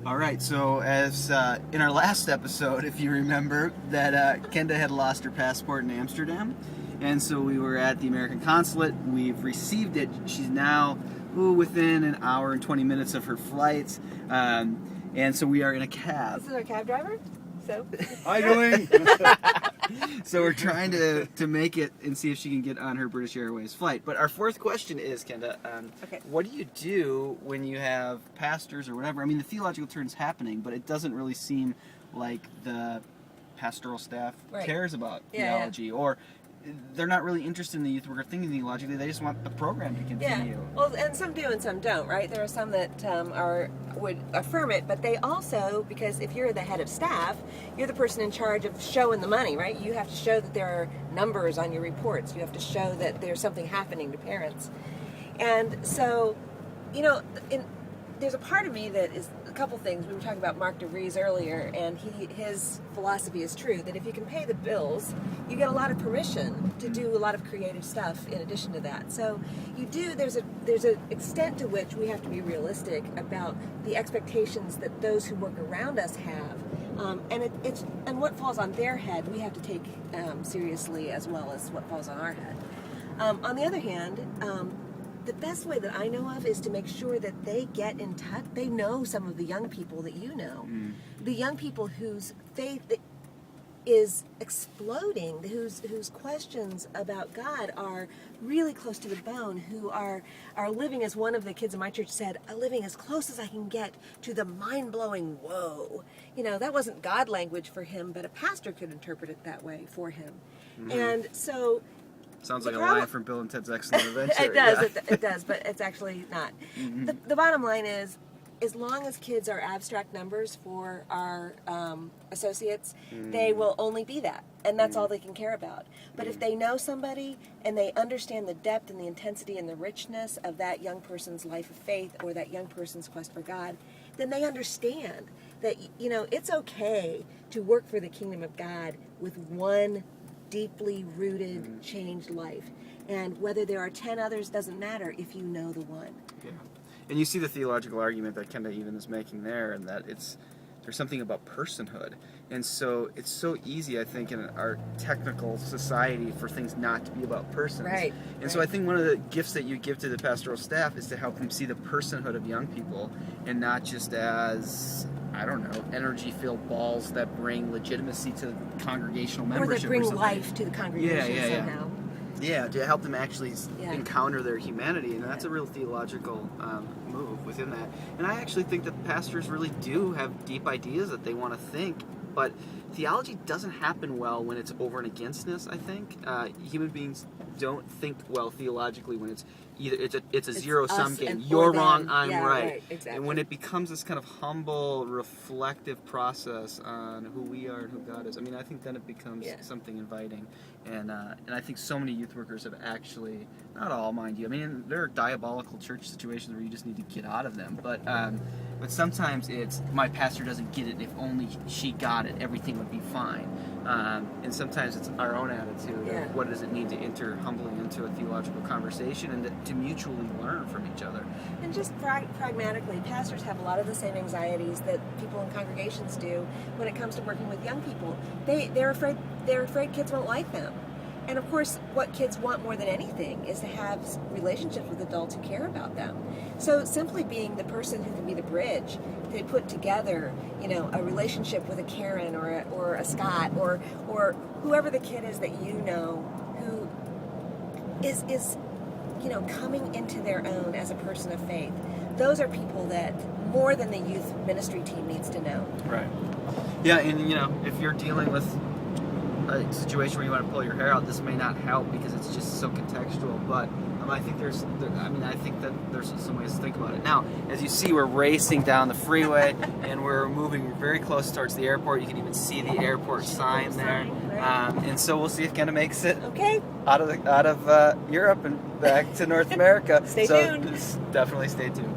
All right, so as in our last episode, if you remember, that Kenda had lost her passport in Amsterdam, and so we were at the American consulate. We've received it. She's now within an hour and 20 minutes of her flight, and so we are in a cab. This is our cab driver. So. How you doing? So we're trying to make it and see if she can get on her British Airways flight. But our fourth question is, Kenda, Okay. what do you do when you have pastors or whatever? I mean, the theological turn's happening, but it doesn't really seem like the pastoral staff cares about theology, or they're not really interested in the youth worker thinking theologically. They just want the program to continue. Yeah. Well, and some do and some don't, right? There are some that would affirm it, but they also, because if you're the head of staff, you're the person in charge of showing the money, right? You have to show that there are numbers on your reports. You have to show that there's something happening to parents. And so, there's a part of me that is a couple things. We were talking about Mark DeVries earlier, and his philosophy is true, that if you can pay the bills, you get a lot of permission to do a lot of creative stuff in addition to that. So there's an extent to which we have to be realistic about the expectations that those who work around us have. And what falls on their head, we have to take seriously as well as what falls on our head. On the other hand, the best way that I know of is to make sure that they get in touch. They know some of the young people that you know. The young people whose faith is exploding, whose questions about God are really close to the bone, who are living, as one of the kids in my church said, living as close as I can get to the mind-blowing whoa. That wasn't God language for him, but a pastor could interpret it that way for him. And so... Sounds like a line from Bill and Ted's Excellent Adventure. It does, it does, but it's actually not. The bottom line is, as long as kids are abstract numbers for our associates, they will only be that, and that's all they can care about. But if they know somebody and they understand the depth and the intensity and the richness of that young person's life of faith or that young person's quest for God, then they understand that, it's okay to work for the kingdom of God with one deeply rooted, changed life. And whether there are 10 others doesn't matter if you know the one. Yeah. And you see the theological argument that Kenda even is making there, and that there's something about personhood. And so it's so easy, I think, in our technical society for things not to be about persons. Right. And so I think one of the gifts that you give to the pastoral staff is to help them see the personhood of young people, and not just as, I don't know, energy-filled balls that bring legitimacy to congregational membership. Or that bring life to the congregation somehow. Yeah, to help them actually encounter their humanity, and that's a real theological move within that. And I actually think that pastors really do have deep ideas that they want to think, but theology doesn't happen well when it's over and againstness, I think. Human beings don't think well theologically when it's either it's a zero-sum game. You're wrong, I'm right. Exactly. And when it becomes this kind of humble, reflective process on who we are and who God is, I mean, I think then it becomes something inviting. And I think so many youth workers have actually, not all, mind you, I mean, there are diabolical church situations where you just need to get out of them, but sometimes it's, my pastor doesn't get it, and if only she got it, everything would be fine. And sometimes it's our own attitude of what does it mean to enter humbly into a theological conversation and to mutually learn from each other. And just pragmatically, pastors have a lot of the same anxieties that people in congregations do when it comes to working with young people. They're afraid kids won't like them. And of course, what kids want more than anything is to have relationships with adults who care about them. So simply being the person who can be the bridge to put together, a relationship with a Karen or a Scott or whoever the kid is that you know who is coming into their own as a person of faith. Those are people that more than the youth ministry team needs to know. Right. Yeah, and if you're dealing with a situation where you want to pull your hair out, this may not help because it's just so contextual, but I think that there's some ways to think about it. Now, as you see, we're racing down the freeway and we're moving very close towards the airport. You can even see the airport sign there. And so we'll see if Kenda makes it out of Europe and back to North America. Stay tuned. Definitely stay tuned.